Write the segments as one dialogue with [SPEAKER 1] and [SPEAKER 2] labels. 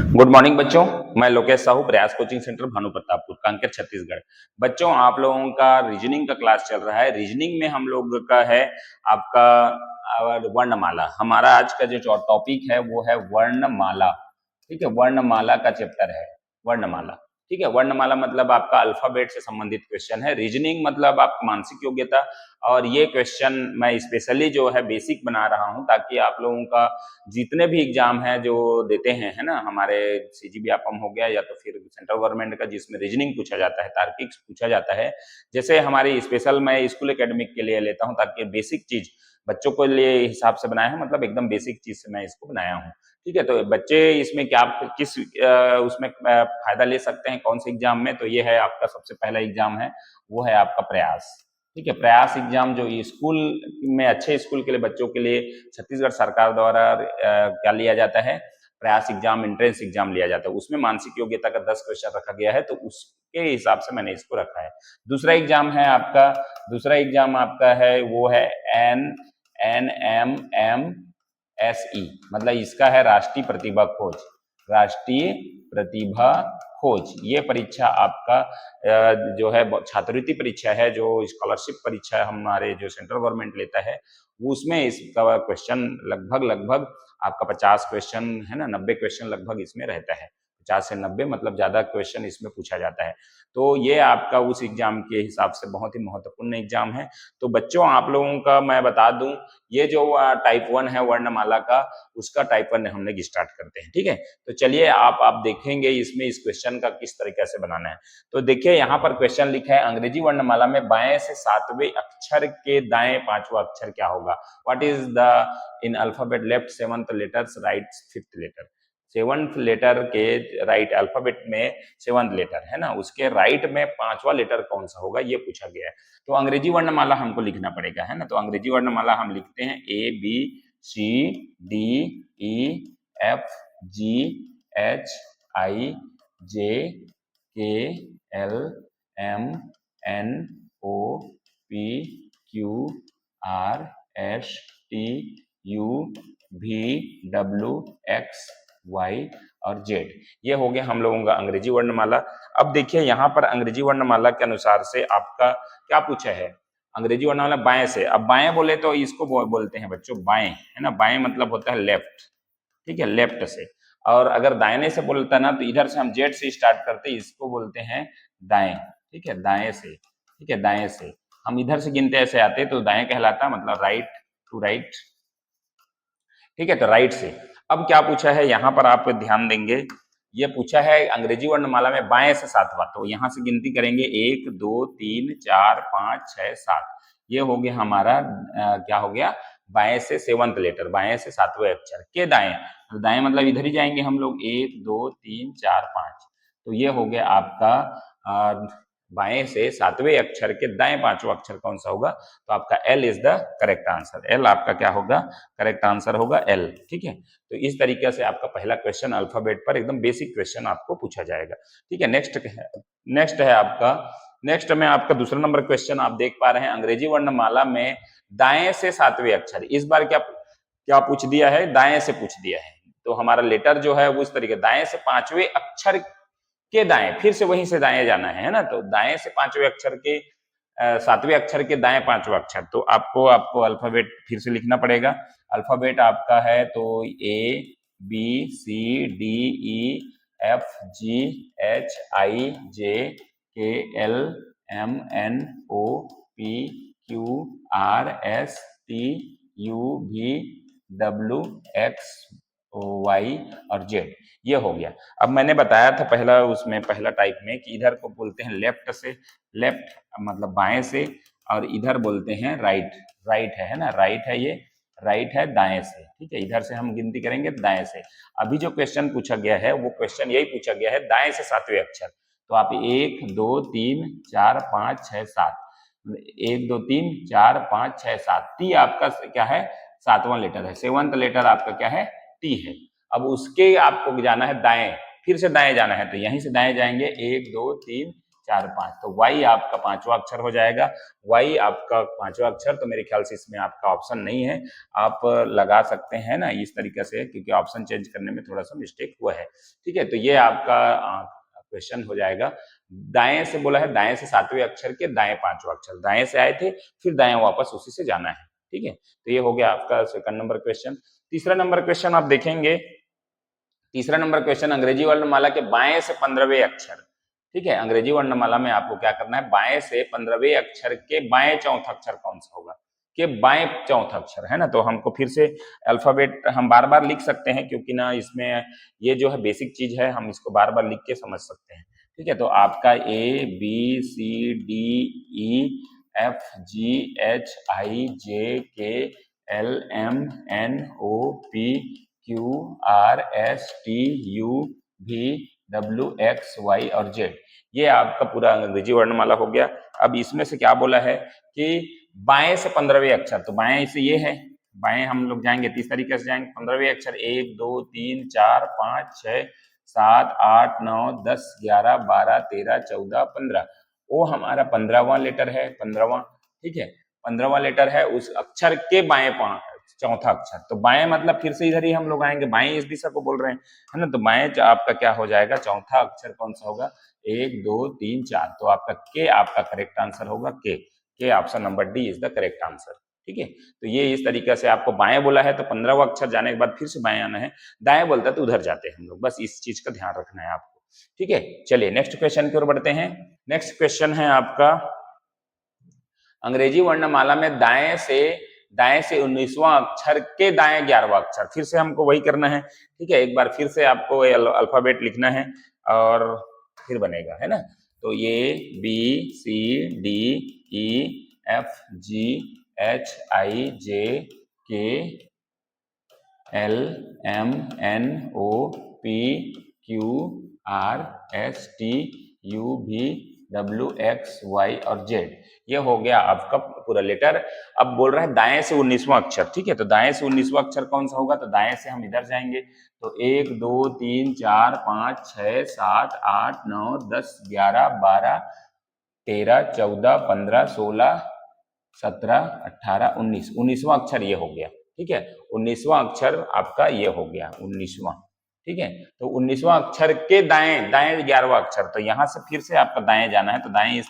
[SPEAKER 1] Good morning बच्चों, मैं लोकेश साहू, प्रयास कोचिंग सेंटर भानु प्रतापपुर, कांकेर, छत्तीसगढ़। बच्चों, आप लोगों का रीजनिंग का क्लास चल रहा है। रीजनिंग में हम लोग का है आपका वर्णमाला। हमारा आज का जो टॉपिक है वो है वर्णमाला। ठीक है, वर्णमाला का चैप्टर है वर्णमाला। ठीक है, वर्णमाला मतलब आपका अल्फाबेट से संबंधित क्वेश्चन है। रीजनिंग मतलब आपकी मानसिक योग्यता, और ये क्वेश्चन मैं स्पेशली जो है बेसिक बना रहा हूं ताकि आप लोगों का जितने भी एग्जाम है जो देते हैं, है ना, हमारे सीजीबीएफएम हो गया या तो फिर सेंट्रल गवर्नमेंट का जिसमें रीजनिंग पूछा जाता है, तार्किक पूछा जाता है। जैसे हमारी स्पेशल मैं स्कूल एकेडमिक के लिए लेता हूं ताकि बेसिक चीज बच्चों के लिए हिसाब से बनाया है, मतलब एकदम बेसिक चीज से मैं इसको बनाया हूँ। ठीक है, तो बच्चे इसमें क्या किस उसमें फायदा ले सकते हैं, कौन से एग्जाम में, तो ये है आपका सबसे पहला एग्जाम है, वो है आपका प्रयास। ठीक है, प्रयास एग्जाम जो स्कूल में अच्छे स्कूल के लिए बच्चों के लिए छत्तीसगढ़ सरकार द्वारा क्या लिया जाता है, प्रयास एग्जाम, एंट्रेंस एग्जाम लिया जाता है। उसमें मानसिक योग्यता का 10 क्वेश्चन रखा गया है, तो उसके हिसाब से मैंने इसको रखा है। दूसरा एग्जाम आपका है वो है NMMSE, मतलब इसका है राष्ट्रीय प्रतिभा खोज। राष्ट्रीय प्रतिभा खोज ये परीक्षा आपका जो है छात्रवृत्ति परीक्षा है, जो स्कॉलरशिप परीक्षा हमारे जो सेंट्रल गवर्नमेंट लेता है, उसमें इसका क्वेश्चन लगभग आपका 50 क्वेश्चन है ना, 90 क्वेश्चन लगभग इसमें रहता है। 50 से 90 मतलब ज्यादा क्वेश्चन इसमें पूछा जाता है। तो ये आपका उस एग्जाम के हिसाब से बहुत ही महत्वपूर्ण एग्जाम है। तो बच्चों, आप लोगों का मैं बता दूं, ये जो टाइप 1 है वर्णमाला का, उसका टाइप 1 हम लोग स्टार्ट करते हैं। ठीक है, तो चलिए आप देखेंगे इसमें इस क्वेश्चन का किस तरीके से बनाना है। तो देखिए, यहाँ पर क्वेश्चन लिखा है, अंग्रेजी वर्णमाला में बाएं से 7वें अक्षर के दाएं 5वां अक्षर क्या होगा। What is the in alphabet left 7th letters, right 5th letter. 7th letter के राइट अल्फाबेट में 7th लेटर है ना, उसके राइट में 5वां लेटर कौन सा होगा, ये पूछा गया है। तो अंग्रेजी वर्णमाला हमको लिखना पड़ेगा, है ना। तो अंग्रेजी वर्णमाला हम लिखते हैं ABCDEFGHIJKLMNOPQRSTUVWXY और जेड। ये हो गया हम लोगों का अंग्रेजी वर्णमाला। अब देखिए, यहाँ पर अंग्रेजी वर्णमाला के अनुसार से आपका क्या पूछा है, अंग्रेजी वर्णमाला बाएं से। अब बाएं बोले तो इसको बोलते हैं बच्चों बाएं, है ना। बाएं मतलब होता है लेफ्ट। ठीक है, लेफ्ट से। और अगर दाहिने से बोलता ना, तो इधर से हम जेड से स्टार्ट करते, इसको बोलते हैं दाएं। ठीक है, दाएं से। ठीक है, दाएं से हम इधर से गिनते ऐसे आते तो दाएं कहलाता, मतलब राइट टू राइट। ठीक है, तो राइट से। अब क्या पूछा है यहाँ पर, आप ध्यान देंगे, ये पूछा है अंग्रेजी वर्णमाला में बाएं से 7वां। तो यहाँ से गिनती करेंगे 1 2 3 4 5 6 7। ये हो गया हमारा क्या हो गया, बाएं से 7th लेटर, बाएं से 7वें अक्षर के दाएं। तो दाएं मतलब इधर ही जाएंगे हम लोग, 1 2 3 4 5। तो ये हो गया आपका बाएं से 7वें अक्षर के दाएं 5वां अक्षर कौन सा होगा, तो आपका L is the correct answer. L आपका क्या होगा, करेक्ट आंसर होगा एल। ठीक है, तो इस तरीके से आपका पहला क्वेश्चन अल्फाबेट पर एकदम बेसिक क्वेश्चन आपको पूछा जाएगा। ठीक है, नेक्स्ट में आपका दूसरा नंबर क्वेश्चन आप देख पा रहे हैं, अंग्रेजी वर्णमाला में दाएं से 7वें अक्षर। इस बार क्या क्या पूछ दिया है, दाएं से पूछ दिया है। तो हमारा लेटर जो है वो इस तरीके, दाएं से 5वें अक्षर के दाएं, फिर से वहीं से दाएं जाना है ना। तो दाएं से 5वें अक्षर के 7वें अक्षर के दाएं 5वां अक्षर। तो आपको अल्फाबेट फिर से लिखना पड़ेगा। अल्फाबेट आपका है तो ABCDEFGHIJKLMNOPQRSTUVWXY और जेड। ये हो गया। अब मैंने बताया था पहला टाइप में कि इधर को बोलते हैं लेफ्ट से, लेफ्ट मतलब बाएं से, और इधर बोलते हैं राइट। राइट है ना, राइट है, ये राइट है दाएं से। ठीक है, इधर से हम गिनती करेंगे दाएं से। अभी जो क्वेश्चन पूछा गया है वो क्वेश्चन यही पूछा गया है, दाएं से 7वें अक्षर। तो आप 1 2 3 4 5 6 7, 1 2 3 4 5 6 7, टी आपका क्या है, 7वां लेटर है। 7th लेटर आपका क्या है, टी है। अब उसके आपको जाना है दाएं, फिर से दाएं जाना है, तो यहीं से दाएं जाएंगे, 1 2 3 4 5, तो y आपका पांचवा अक्षर हो जाएगा। y आपका पांचवा अक्षर, तो मेरे ख्याल से इसमें आपका ऑप्शन नहीं है, आप लगा सकते हैं ना इस तरीके से, क्योंकि ऑप्शन चेंज करने में थोड़ा सा मिस्टेक हुआ है। ठीक है, तो ये आपका क्वेश्चन हो जाएगा। दाएं से बोला है, दाएं से सातवें अक्षर के दाएं पांचवा अक्षर, दाएं से आए थे फिर दाएं वापस उसी से जाना है। ठीक है, तो ये हो गया आपका सेकंड नंबर क्वेश्चन। तीसरा नंबर क्वेश्चन आप देखेंगे, तीसरा नंबर क्वेश्चन अंग्रेजी वर्णमाला के बाएं से 15वें अक्षर। ठीक है, अंग्रेजी वर्णमाला में आपको क्या करना है, बाएं से 15वें अक्षर के बाएं चौथा अक्षर कौन सा होगा, के बाएं चौथा अक्षर है ना। तो हमको फिर से अल्फाबेट हम बार बार लिख सकते हैं, क्योंकि ना इसमें ये जो है बेसिक चीज है, हम इसको बार बार लिख के समझ सकते हैं। ठीक है, तो आपका A B C D E F G H I J K L M N O P Q R S T U V W X Y और जेड, ये आपका पूरा अंग्रेजी वर्णमाला हो गया। अब इसमें से क्या बोला है कि बाएं से 15वें अक्षर, तो बाएं से ये है, बाएं हम लोग जाएंगे 30 तरीके से जाएंगे। 15वें अक्षर 1 2 3 4 5 6 7 8 9 10 11 12 13 14 15, वो हमारा 15वां लेटर है, 15वां। ठीक है, 15वां लेटर है उस अक्षर के बाएं चौथा अक्षर, तो बाएं मतलब फिर से इधर ही हम लोग आएंगे, बाएं इस दिशा को बोल रहे हैं, है ना। तो बाएं आपका क्या हो जाएगा, चौथा अक्षर कौन सा होगा, 1 2 3 4, तो आपका के आपका करेक्ट आंसर होगा, के option number D is the correct answer. ठीक है, तो ये इस तरीके से आपको बाएं बोला है तो 15वां अक्षर जाने के बाद फिर से बाएं आना है, दाएं बोलता है तो उधर जाते हैं हम लोग, बस इस चीज का ध्यान रखना है आपको। ठीक है, चलिए नेक्स्ट क्वेश्चन की ओर बढ़ते हैं। नेक्स्ट क्वेश्चन है आपका अंग्रेजी वर्णमाला में दाएं से 19वां अक्षर के दाएं 11वां अक्षर, फिर से हमको वही करना है। ठीक है, एक बार फिर से आपको अल्फाबेट लिखना है और फिर बनेगा, है ना। तो ये B C D E F G H I J K L M N O P Q R S T U V W X Y और जेड, ये हो गया आपका पूरा लेटर। अब बोल रहा है दाएं से 19वां अक्षर। ठीक है, तो दाएं से 19वां अक्षर कौन सा होगा, तो दाएं से हम इधर जाएंगे, तो 1 2 3 4 5 6 7 8 9 10 11 12 13 14 15 16 17 18 19, 19वां अक्षर ये हो गया। ठीक है, 19वां अक्षर आपका ये हो गया 19वां। ठीक है, तो 19वां अक्षर के दाएं 11वां अक्षर, तो यहां से फिर से आपका दाएं जाना है, तो दाएं इस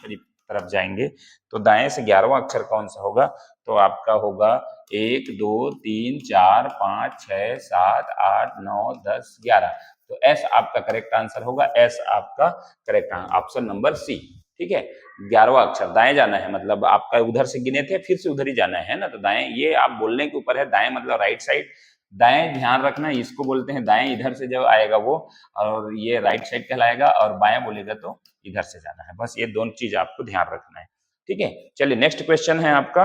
[SPEAKER 1] तरफ जाएंगे, तो दाएं से 11वां अक्षर कौन सा होगा, तो आपका होगा 1 2 3 4 5 6 7 8 9 10 11, तो एस आपका करेक्ट आंसर होगा, एस आपका करेक्ट ऑप्शन नंबर सी। ठीक है, 11वां अक्षर दाएं जाना है, मतलब आपका उधर से गिने थे फिर से उधर ही जाना है ना, तो दाएं ये आप बोलने के ऊपर है, दाएं मतलब राइट साइड, दाएं ध्यान रखना, इसको बोलते हैं दाएं, इधर से जब आएगा वो, और ये राइट साइड कहलाएगा, और बाएं बोलेगा तो इधर से जाना है, बस ये दोनों चीज आपको ध्यान रखना है। ठीक है, चलिए नेक्स्ट क्वेश्चन है आपका,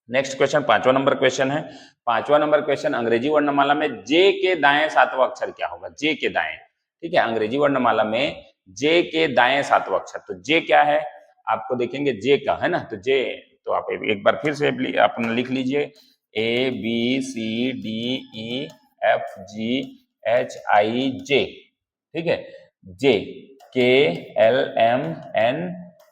[SPEAKER 1] नेक्स्ट क्वेश्चन 5वां नंबर क्वेश्चन है। 5वां नंबर क्वेश्चन अंग्रेजी वर्णमाला में जे के दाएं 7वां अक्षर क्या होगा, जे के दाएं। ठीक है, अंग्रेजी वर्णमाला में जे के दाएं 7वां अक्षर, तो जे क्या है आपको देखेंगे, जे का है ना, तो जे, तो आप एक बार फिर से अपना लिख लीजिए, A B C D E F G H I J. ठीक है, J K L M N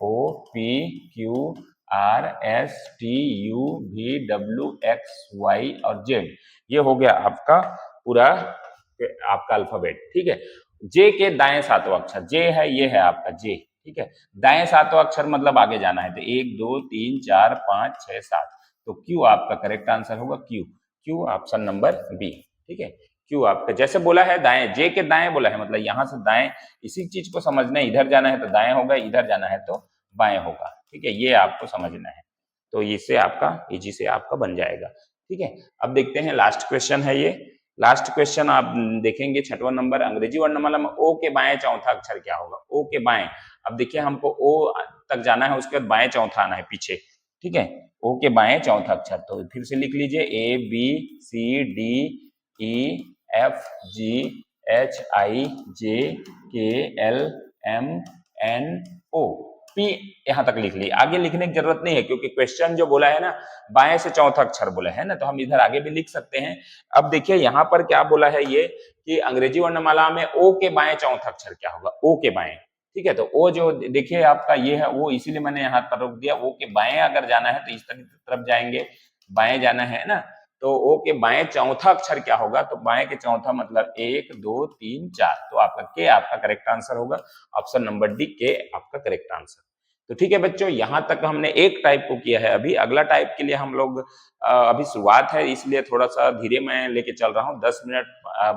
[SPEAKER 1] O P Q R S T U V W X Y और जेड, ये हो गया आपका पूरा आपका अल्फाबेट। ठीक है, जे के दाएं 7वां अक्षर, जे है ये है आपका जे। ठीक है, दाएं 7वां अक्षर मतलब आगे जाना है, तो 1 2 3 4 5 6 7, तो क्यू आपका करेक्ट आंसर होगा, Q, Q option number B. ठीक है, क्यू आपका जैसे बोला है दाएं, जे के दाएं बोला है, मतलब यहां से दाएं, इसी चीज को समझना है, इधर जाना है तो दाएं होगा, इधर जाना है तो बाएं होगा। ठीक है, ये आपको समझना है, तो इससे आपका इजी से आपका बन जाएगा। ठीक है, अब देखते हैं लास्ट क्वेश्चन है ये, लास्ट क्वेश्चन आप देखेंगे 6वां नंबर, अंग्रेजी वर्णमाला में ओ के बाएं चौथा अक्षर क्या होगा, ओ के बाएं। अब देखिए हमको ओ तक जाना है, उसके बाद बाएं चौथा आना है पीछे। ठीक है, ओ के बाएं चौथा अक्षर, तो फिर से लिख लीजिए, A B C D E F G H I J K L M N O P, यहां तक लिख ली, आगे लिखने की जरूरत नहीं है, क्योंकि क्वेश्चन जो बोला है ना बाएं से चौथा अक्षर बोला है ना, तो हम इधर आगे भी लिख सकते हैं। अब देखिए यहाँ पर क्या बोला है ये कि अंग्रेजी वर्णमाला में ओ के बाएं चौथा अक्षर क्या होगा, ओ के बाएं। ठीक है, तो वो जो देखिए आपका ये है, वो इसीलिए मैंने यहाँ पर रोक दिया। ओ के बाएं अगर जाना है तो इस तरफ जाएंगे, बाएं जाना है ना, तो ओ के बाएं चौथा अक्षर क्या होगा, तो बाएं के चौथा मतलब 1 2 3 4, तो आपका के आपका करेक्ट आंसर होगा। ऑप्शन नंबर डी के आपका करेक्ट आंसर। तो ठीक है बच्चों, यहाँ तक हमने एक टाइप को किया है। अभी अगला टाइप के लिए हम लोग अभी शुरुआत है, इसलिए थोड़ा सा धीरे मैं लेके चल रहा हूँ। 10 मिनट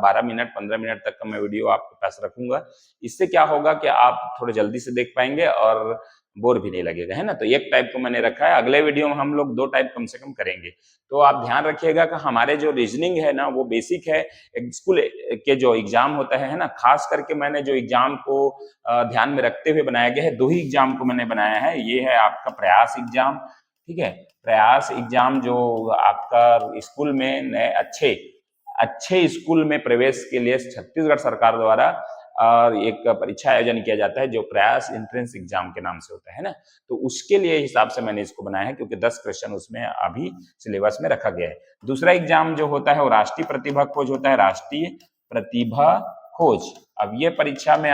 [SPEAKER 1] 12 मिनट 15 मिनट तक का मैं वीडियो आपके पास रखूंगा। इससे क्या होगा कि आप थोड़े जल्दी से देख पाएंगे और बोर भी नहीं लगेगा, है ना। तो एक टाइप को मैंने रखा है, अगले वीडियो में हम लोग 2 टाइप कम से कम करेंगे। तो आप ध्यान रखिएगा कि हमारे जो रीजनिंग है ना वो बेसिक है। स्कूल के जो एग्जाम होता है ना, खास करके मैंने जो एग्जाम को ध्यान में रखते हुए बनाया गया है, 2 ही एग्जाम को मैंने बनाया है। ये है आपका प्रयास एग्जाम, ठीक है। प्रयास एग्जाम जो आपका स्कूल में नए अच्छे स्कूल में प्रवेश के लिए छत्तीसगढ़ सरकार द्वारा और एक परीक्षा आयोजन किया जाता है जो प्रयास एंट्रेंस एग्जाम के नाम से होता है ना। तो उसके लिए हिसाब से मैंने इसको बनाया है, क्योंकि 10 क्वेश्चन उसमें अभी सिलेबस में रखा गया है। दूसरा एग्जाम जो होता है वो राष्ट्रीय प्रतिभा खोज होता है, राष्ट्रीय प्रतिभा खोज। अब ये परीक्षा में